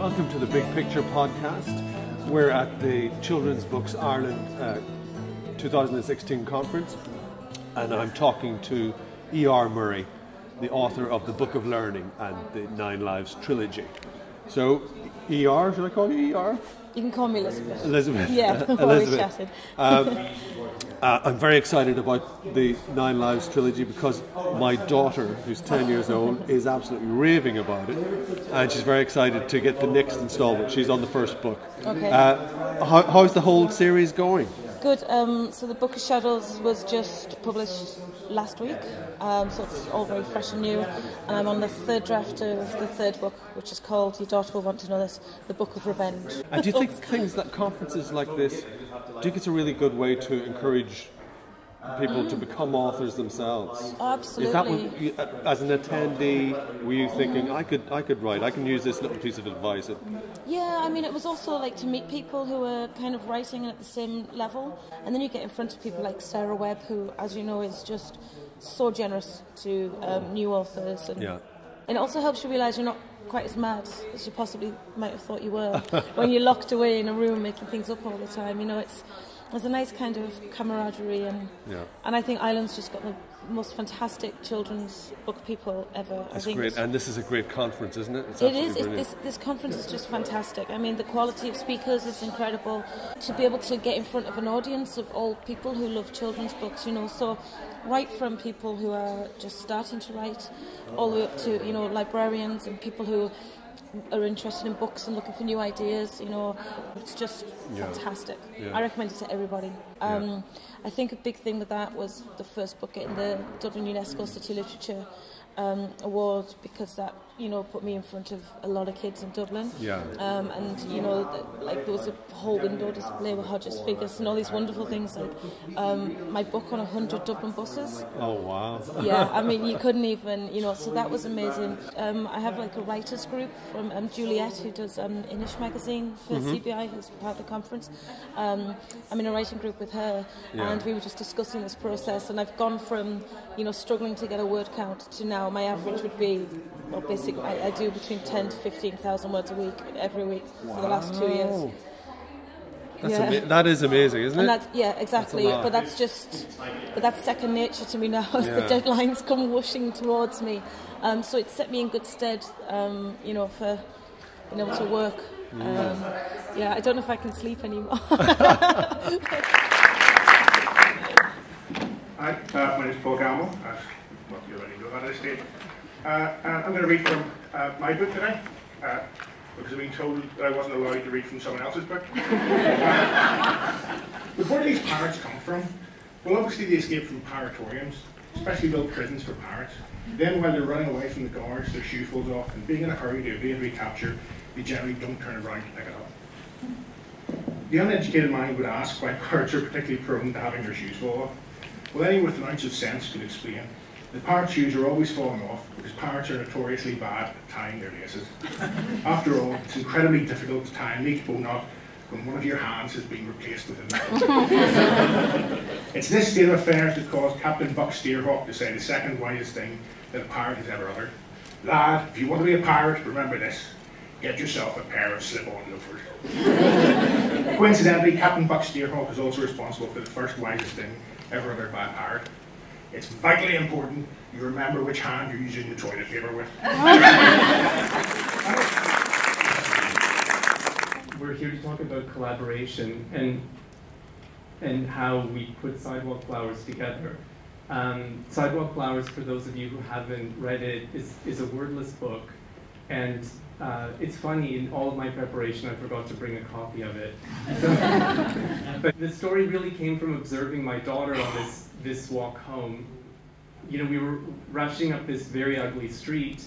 Welcome to the Big Picture podcast. We're at the Children's Books Ireland 2016 conference, and I'm talking to E.R. Murray, the author of The Book of Learning and the Nine Lives trilogy. So, E.R., should I call you E.R.? You can call me Elizabeth. Elizabeth. Yeah, Elizabeth. I'm very excited about the Nine Lives trilogy because my daughter, who's 10 years old, is absolutely raving about it, and she's very excited to get the next installment. She's on the first book. Okay. How's the whole series going? Good. So the Book of Shadows was just published last week, so it's all very fresh and new. And I'm on the third draft of the third book, which is called, your daughter will want to know this, The Book of Revenge. And do you think things like conferences like this, do you think it's a really good way to encourage people to become authors themselves? Absolutely. Is that what you, as an attendee, were you thinking, I could write, I can use this little piece of advice? Yeah, I mean, it was also like to meet people who are kind of writing at the same level, and then you get in front of people like Sarah Webb, who, as you know, is just so generous to new authors, and it also helps you realise you're not quite as mad as you possibly might have thought you were when you're locked away in a room making things up all the time. You know, there's a nice kind of camaraderie, and I think Ireland's just got the most fantastic children's book people ever. That's great, and this is a great conference, isn't it? It is. This conference is just fantastic. I mean, the quality of speakers is incredible. To be able to get in front of an audience of all people who love children's books, you know, so right from people who are just starting to write, all the way up to, you know, librarians and people who are interested in books and looking for new ideas, you know, it's just fantastic. I recommend it to everybody. I think a big thing with that was the first book getting the Dublin UNESCO City Literature award, because that, you know, put me in front of a lot of kids in Dublin. And, you know, like there was a whole window display with Hodges figures and all these wonderful things, like my book on 100 Dublin buses. Oh, wow. Yeah, I mean, you couldn't even, you know, so that was amazing. I have like a writers group from Juliet, who does Inish magazine for CBI, who's part of the conference. I'm in a writing group with her, and we were just discussing this process, and I've gone from, you know, struggling to get a word count to now my average would be, well, basically I do between 10 to 15,000 words a week, every week for the last 2 years. That is amazing, isn't it? And that's, exactly. But that's second nature to me now as the deadlines come whooshing towards me. So it set me in good stead, you know, for being able to work. I don't know if I can sleep anymore. Hi, my name is Paul Gamble. What you already know at this stage. I'm going to read from my book today, because I've been told that I wasn't allowed to read from someone else's book. But where do these pirates come from? Well, obviously they escape from piratoriums, especially built prisons for pirates. Then while they're running away from the guards, their shoe falls off, and being in a hurry to evade recapture, they generally don't turn around to pick it up. The uneducated mind would ask why pirates are particularly prone to having their shoes fall off. Well, anyone with an ounce of sense could explain. The pirate shoes are always falling off because pirates are notoriously bad at tying their laces. After all, it's incredibly difficult to tie a neat bow knot when one of your hands has been replaced with another. It's this state of affairs that caused Captain Buck Steerhawk to say the second wisest thing that a pirate has ever uttered. Lad, if you want to be a pirate, remember this. Get yourself a pair of slip-on loafers. Coincidentally, Captain Buck Steerhawk is also responsible for the first wisest thing ever uttered by a pirate. It's vitally important you remember which hand you're using the toilet paper with. We're here to talk about collaboration and how we put Sidewalk Flowers together. Sidewalk Flowers, for those of you who haven't read it, is a wordless book. And it's funny, in all of my preparation, I forgot to bring a copy of it. But the story really came from observing my daughter on this walk home. You know, we were rushing up this very ugly street,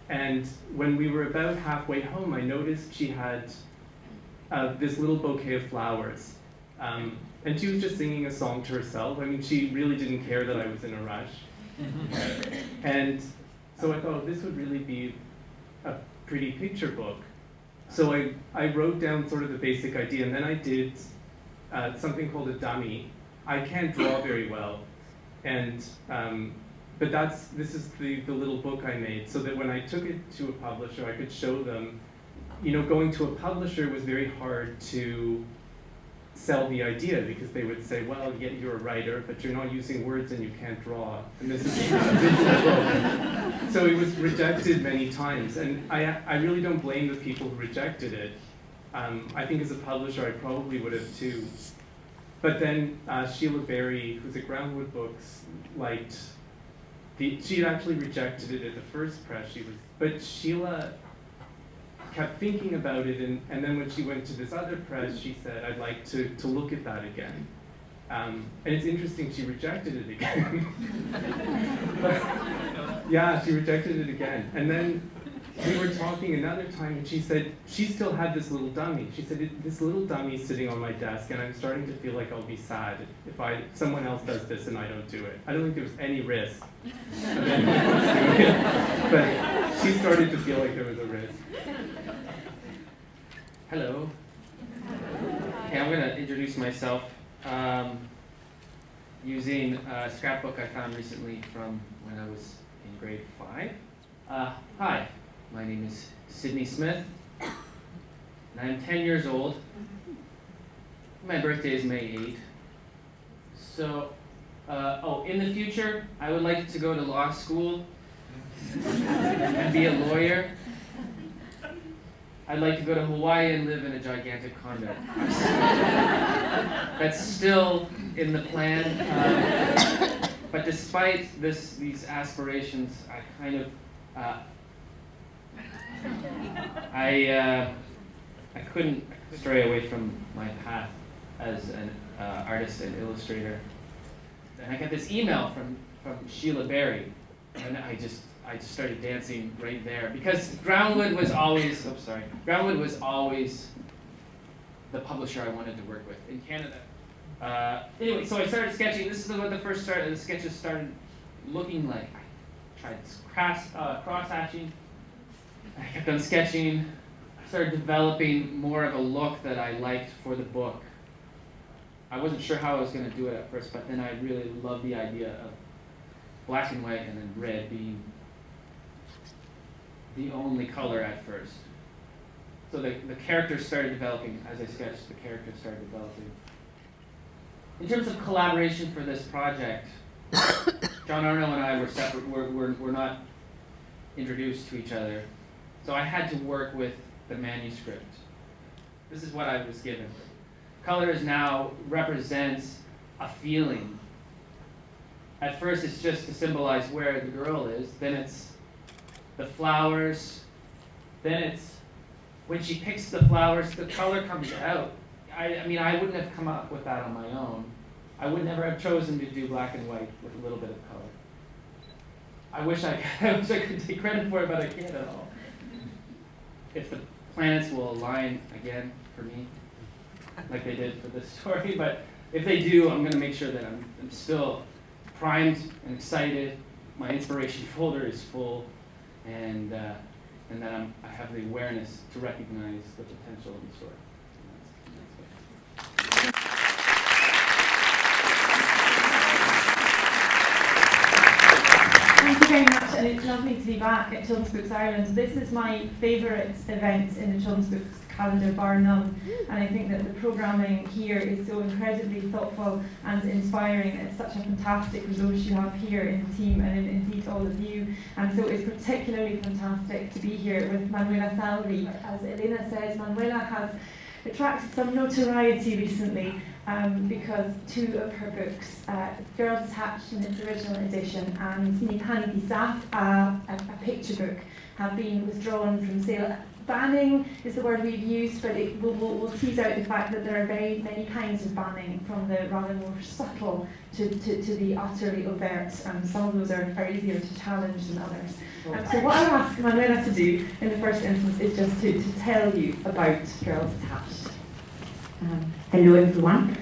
and when we were about halfway home, I noticed she had this little bouquet of flowers. And she was just singing a song to herself. I mean, she really didn't care that I was in a rush. And so I thought, this would really be a pretty picture book. So I wrote down sort of the basic idea, and then I did something called a dummy. I can't draw very well, and but this is the little book I made, so that when I took it to a publisher, I could show them you know, going to a publisher was very hard to sell the idea, because they would say, well, yeah, you're a writer, but you're not using words and you can't draw, and this is a visual book. So it was rejected many times, and I really don't blame the people who rejected it. I think as a publisher, I probably would have too. But then Sheila Berry, who's at Groundwood Books, liked she had actually rejected it at the first press. But Sheila kept thinking about it, and then when she went to this other press, she said, I'd like to look at that again. And it's interesting, she rejected it again. Yeah, she rejected it again. And then we were talking another time, and she said she still had this little dummy. She said, this little dummy is sitting on my desk, and I'm starting to feel like I'll be sad if someone else does this and I don't do it. I don't think there was any risk of anyone else doing it, but she started to feel like there was a risk. Hello. Okay, I'm going to introduce myself using a scrapbook I found recently from when I was in grade 5. Hi, my name is Sydney Smith, and I'm 10 years old. My birthday is May 8th. So, in the future, I would like to go to law school and be a lawyer. I'd like to go to Hawaii and live in a gigantic condo. That's still in the plan. But despite these aspirations, I kind of, I couldn't stray away from my path as an artist and illustrator. And I got this email from Sheila Berry, and I just started dancing right there, because Groundwood was always the publisher I wanted to work with in Canada. Anyway, so I started sketching. This is what the first the sketches started looking like. I tried cross-hatching. I kept on sketching. I started developing more of a look that I liked for the book. I wasn't sure how I was going to do it at first, but then I really loved the idea of black and white and then red being the only color at first. So the characters started developing. As I sketched, the characters started developing. In terms of collaboration for this project, John Arno and I were separate. We're not introduced to each other. So I had to work with the manuscript. This is what I was given. Colors now represents a feeling. At first it's just to symbolize where the girl is, then it's the flowers, then it's when she picks the flowers, the color comes out. I mean, I wouldn't have come up with that on my own. I would never have chosen to do black and white with a little bit of color. I wish I could take credit for it, but I can't at all. If the planets will align again for me, like they did for this story, but if they do, I'm going to make sure that I'm still primed and excited. My inspiration folder is full, and that I have the awareness to recognize the potential in the story. Thank you very much, and it's lovely to be back at Children's Books Ireland. This is my favourite event in the Children's Books calendar, bar none, and I think that the programming here is so incredibly thoughtful and inspiring. It's such a fantastic resource you have here in the team, and indeed all of you, and so it's particularly fantastic to be here with Manuela Salvi. As Elena says, Manuela has attracted some notoriety recently because two of her books, Girls Attached in its original edition and Sneakani Saf, a picture book, have been withdrawn from sale. Banning is the word we've used, but we'll tease out the fact that there are very many kinds of banning, from the rather more subtle to the utterly overt. Some of those are easier to challenge than others. So what I'll ask Manuela to do in the first instance is just to tell you about Girls Attached. Hello everyone.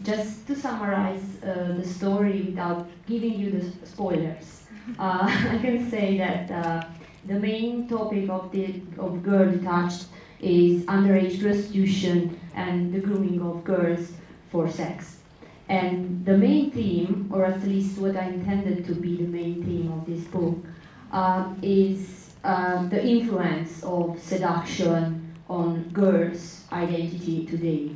Just to summarize the story without giving you the spoilers, I can say that the main topic of Girl Attached is underage prostitution and the grooming of girls for sex. And the main theme, or at least what I intended to be the main theme of this book, is the influence of seduction on girls' identity today.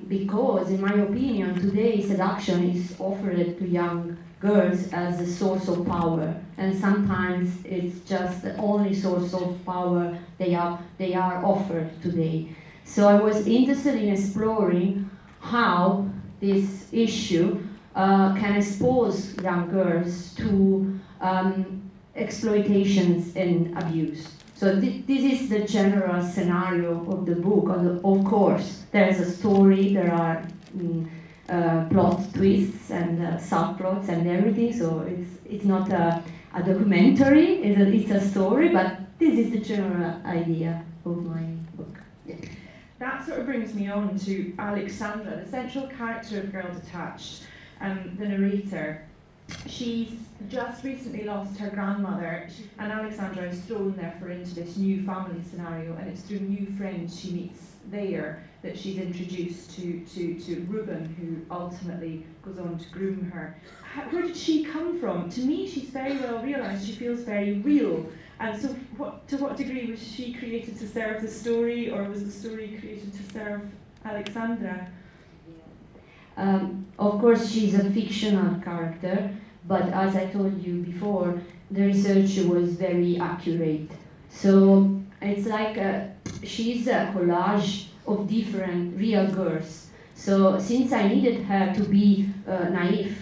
Because, in my opinion, today seduction is offered to young girls as a source of power, and sometimes it's just the only source of power they are offered today. So I was interested in exploring how this issue can expose young girls to exploitations and abuse. So this is the general scenario of the book. Of course, there's a story, there are plot twists and subplots and everything, so it's not a documentary, it's a story, but this is the general idea of my book. Yeah. That sort of brings me on to Alexandra, the central character of Girl Detached, the narrator. She's just recently lost her grandmother, and Alexandra is thrown therefore into this new family scenario, and it's through new friends she meets there that she's introduced to Ruben, who ultimately goes on to groom her. Where did she come from? To me, she's very well realised, she feels very real. And so to what degree was she created to serve the story, or was the story created to serve Alexandra? Of course, she's a fictional character, but as I told you before, the research was very accurate. So it's like she's a collage of different real girls. So since I needed her to be naive,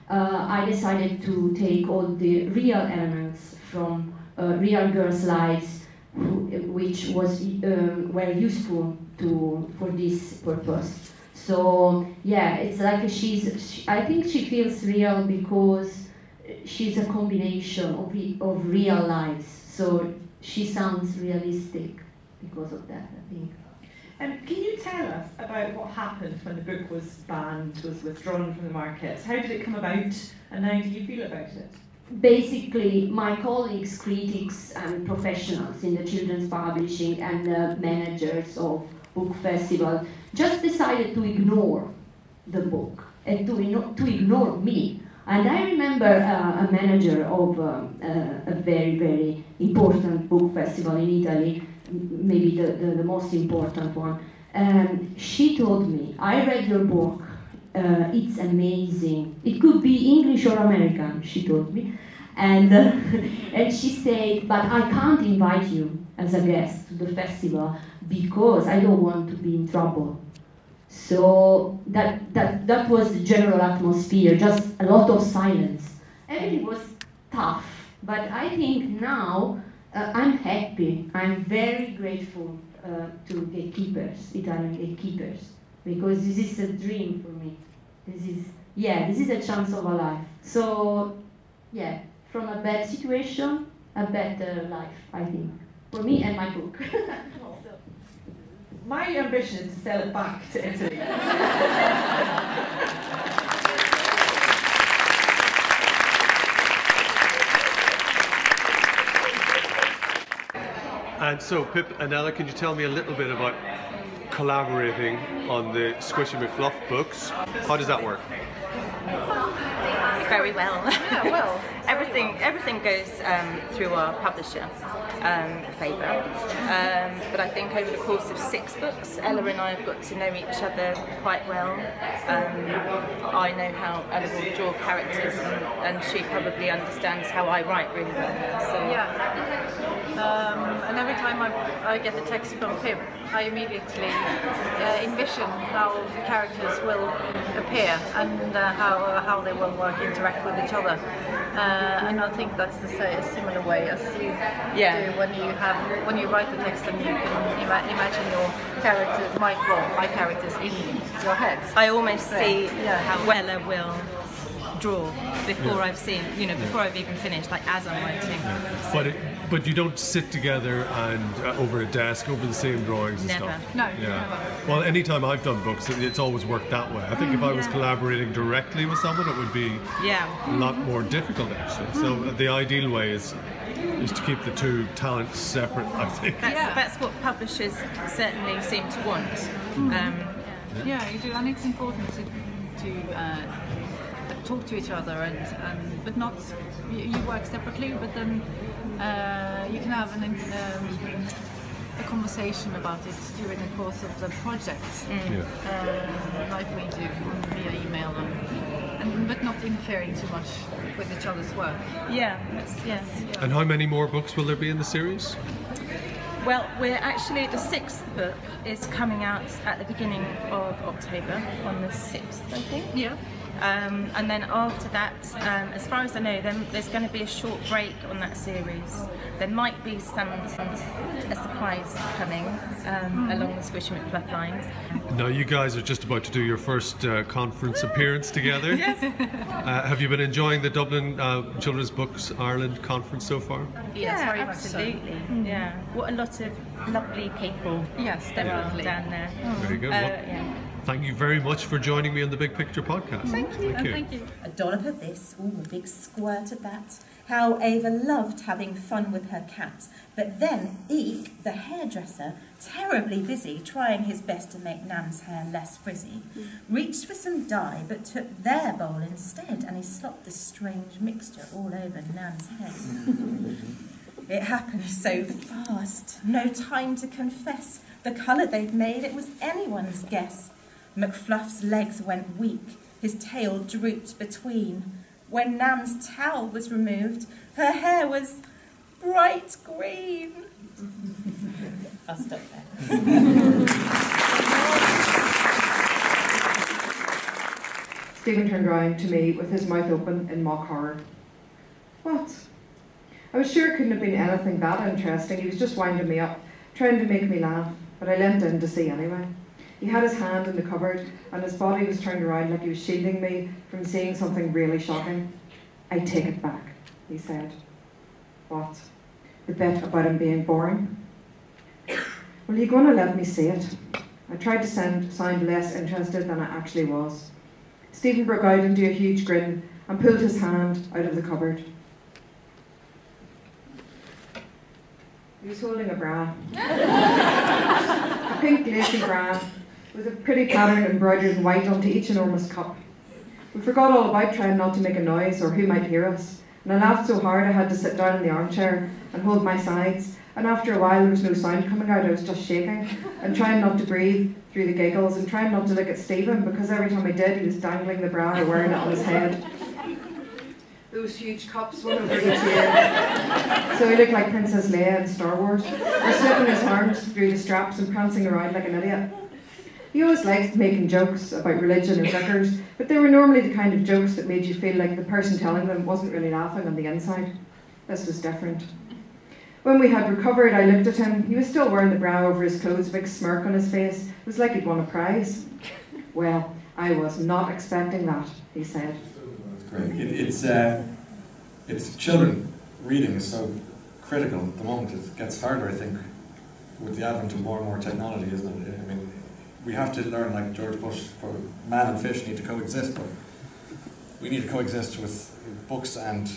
I decided to take all the real elements from real girls' lives, which were useful for this purpose. So yeah, it's like I think she feels real because she's a combination of real lives. So she sounds realistic because of that, I think. Can you tell us about what happened when the book was banned, was withdrawn from the market? How did it come about, and how do you feel about it? Basically, my colleagues, critics, and professionals in the children's publishing and the managers of book festival just decided to ignore the book and to ignore me. And I remember a manager of a very, very important book festival in Italy, maybe the most important one. She told me, I read your book, it's amazing. It could be English or American, she told me. And she said, but I can't invite you as a guest to the festival because I don't want to be in trouble. So that was the general atmosphere, just a lot of silence. Everything was tough, but I think now I'm happy. I'm very grateful to gatekeepers, Italian gatekeepers, because this is a dream for me. This is a chance of a life. So yeah, from a bad situation, a better life, I think, for me and my book. My ambition is to sell it back to Italy. And so, Pip and Ella, can you tell me a little bit about collaborating on the Squishy McFluff books? How does that work? Very well. Yeah, well. Everything goes through our publisher, Faber. But I think over the course of 6 books, Ella and I have got to know each other quite well. I know how Ella will draw characters, and she probably understands how I write really well. So. Yeah. And every time I get a text from Pip, I immediately envision how the characters will appear and how they will interact with each other. And I think that's a similar way as you do when you write the text and you can imagine your character, my characters in your head. I almost see how Ella will draw before I've seen, before I've even finished, like as I'm writing. But you don't sit together and over a desk over the same drawings Never. and stuff? No, yeah. never. Well, anytime I've done books, it's always worked that way. I think if I was collaborating directly with someone, it would be a lot more difficult, actually. So the ideal way is to keep the two talents separate, I think. That's what publishers certainly seem to want. Yeah, you do, and it's important to talk to each other, but not you work separately, but then You can have a conversation about it during the course of the project, like we do via email, but not interfering too much with each other's work. Yeah. And how many more books will there be in the series? Well, we're actually, the 6th book is coming out at the beginning of October, on the 6th, I think. Yeah. And then after that, as far as I know, then there's going to be a short break on that series. There might be a surprise coming along the Squishy McFluff lines. Now you guys are just about to do your first conference appearance together. Yes. Have you been enjoying the Dublin Children's Books Ireland conference so far? Yes, very absolutely. much so. Yeah. What a lot of lovely people. Yes, definitely. Down there. Very good. Well, thank you very much for joining me on the Big Picture podcast. Thank you. Thank you. A dollop of this, a big squirt of that. How Ava loved having fun with her cat. But then Eek, the hairdresser, terribly busy trying his best to make Nam's hair less frizzy, reached for some dye but took their bowl instead, and he slopped the strange mixture all over Nam's head. It happened so fast, no time to confess. The colour they'd made, it was anyone's guess. McFluff's legs went weak, his tail drooped between. When Nam's towel was removed, her hair was bright green. I'll stop there. Stephen turned round to me with his mouth open in mock horror. What? I was sure it couldn't have been anything that interesting. He was just winding me up, trying to make me laugh, but I leant in to see anyway. He had his hand in the cupboard, and his body was turned around like he was shielding me from seeing something really shocking. I take it back, he said. What? The bit about him being boring? Well, you're going to let me see it. I tried to sound less interested than I actually was. Stephen broke out into a huge grin and pulled his hand out of the cupboard. He was holding a bra. A pink lacy bra with a pretty pattern embroidered in white onto each enormous cup. We forgot all about trying not to make a noise or who might hear us, and I laughed so hard I had to sit down in the armchair and hold my sides, and after a while there was no sound coming out. I was just shaking and trying not to breathe through the giggles and trying not to look at Stephen, because every time I did he was dangling the bra or wearing it on his head. Those huge cups, one over each ear. So he looked like Princess Leia in Star Wars, or slipping his arms through the straps and prancing around like an idiot. He always liked making jokes about religion or vicars, but they were normally the kind of jokes that made you feel like the person telling them wasn't really laughing on the inside. This was different. When we had recovered, I looked at him. He was still wearing the bra over his clothes, a big smirk on his face. It was like he'd won a prize. Well, I was not expecting that, he said. Great. It's children reading is so critical at the moment. It gets harder, I think, with the advent of more and more technology, isn't it? I mean, we have to learn, like George Bush, for man and fish need to coexist, but we need to coexist with books and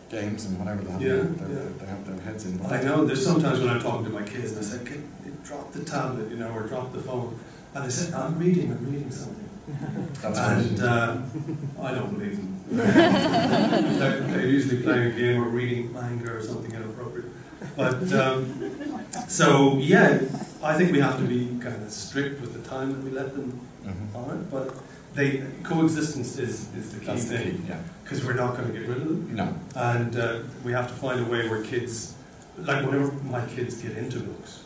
games and whatever they have their heads in. I know there's sometimes when I'm talking to my kids and I say, drop the tablet, or drop the phone, and they say, I'm reading something. And I don't believe them. They're usually playing a game or reading manga or something inappropriate. But so yeah, I think we have to be kind of strict with the time that we let them on it. But coexistence is the key thing, because we're not going to get rid of them. No. And we have to find a way where kids, like whenever my kids get into books,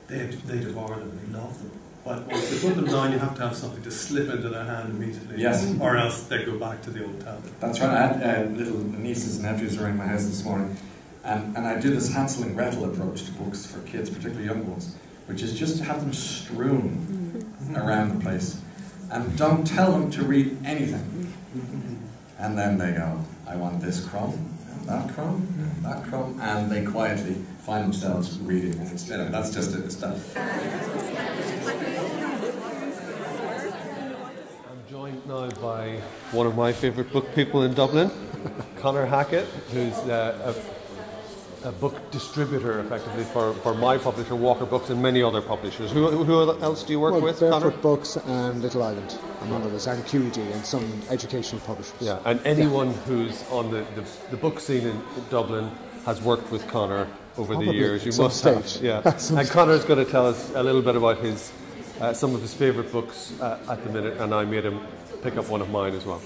they devour them, they love them. But once you put them down, you have to have something to slip into their hand immediately. Yes. Or else they go back to the old tablet. That's right. I had little nieces and nephews around my house this morning, and I do this Hansel and Gretel approach to books for kids, particularly young ones, which is just to have them strewn around the place, and don't tell them to read anything. And then they go, I want this crumb, and that crumb, and that crumb, and they quietly find themselves reading. And it's, that's just it. Stuff. Joined now by one of my favourite book people in Dublin, Conor Hackett, who's a book distributor effectively for my publisher, Walker Books, and many other publishers. Who else do you work with, Barefoot Conor? Books and Little Island, among others, and QED and some educational publishers. Yeah, and anyone who's on the book scene in Dublin has worked with Conor over the Probably years. You at some must have, stage. yeah. At some And Conor's going to tell us a little bit about his some of his favourite books at the minute, and I made him pick up one of mine as well.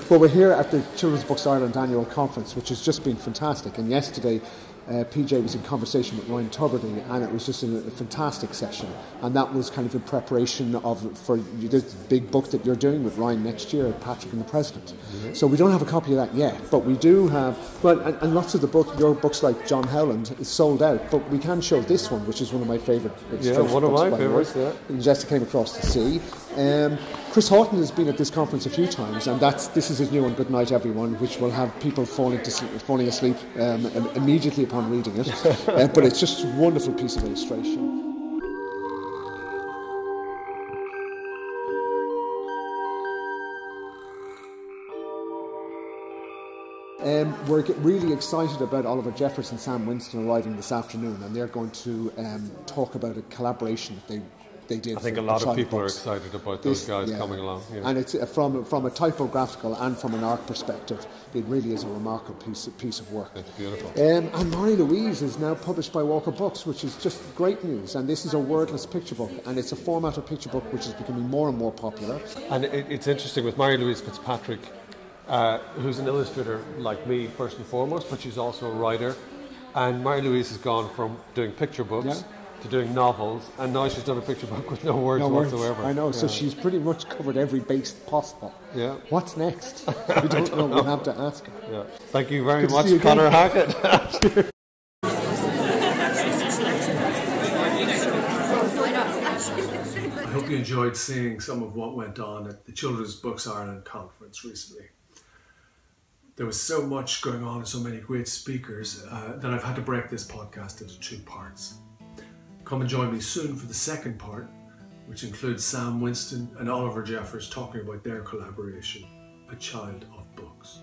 Well, we're here at the Children's Books Ireland annual conference, which has just been fantastic. And yesterday, PJ was in conversation with Ryan Tuberty, and it was just a fantastic session. And that was kind of in preparation for this big book that you're doing with Ryan next year, Patrick and the President. Mm-hmm. So we don't have a copy of that yet, but we do have. Well, and lots of your books, like John Howland, is sold out. But we can show this one, which is one of my favourite. Yeah, one of my favourites. Yeah, and just came across the sea. Chris Houghton has been at this conference a few times, and this is his new one, Good Night Everyone, which will have people falling asleep immediately upon reading it. But it's just a wonderful piece of illustration. We're really excited about Oliver Jeffers and Sam Winston arriving this afternoon, and they're going to talk about a collaboration that they did. I think a lot of people are excited about those guys coming along. Yeah. And it's from a typographical and from an art perspective, it really is a remarkable piece of work. It's beautiful. And Marie Louise is now published by Walker Books, which is just great news. And this is a wordless picture book, and it's a format of picture book which is becoming more and more popular. And it's interesting with Marie Louise Fitzpatrick, who's an illustrator like me first and foremost, but she's also a writer. And Marie Louise has gone from doing picture books to doing novels, and now she's done a picture book with no words whatsoever. I know, so she's pretty much covered every base possible. Yeah. What's next? We don't know. We'll have to ask her. Yeah. Thank you very much, Conor Hackett. I hope you enjoyed seeing some of what went on at the Children's Books Ireland conference recently. There was so much going on and so many great speakers that I've had to break this podcast into 2 parts. Come and join me soon for the second part, which includes Sam Winston and Oliver Jeffers talking about their collaboration, A Child of Books.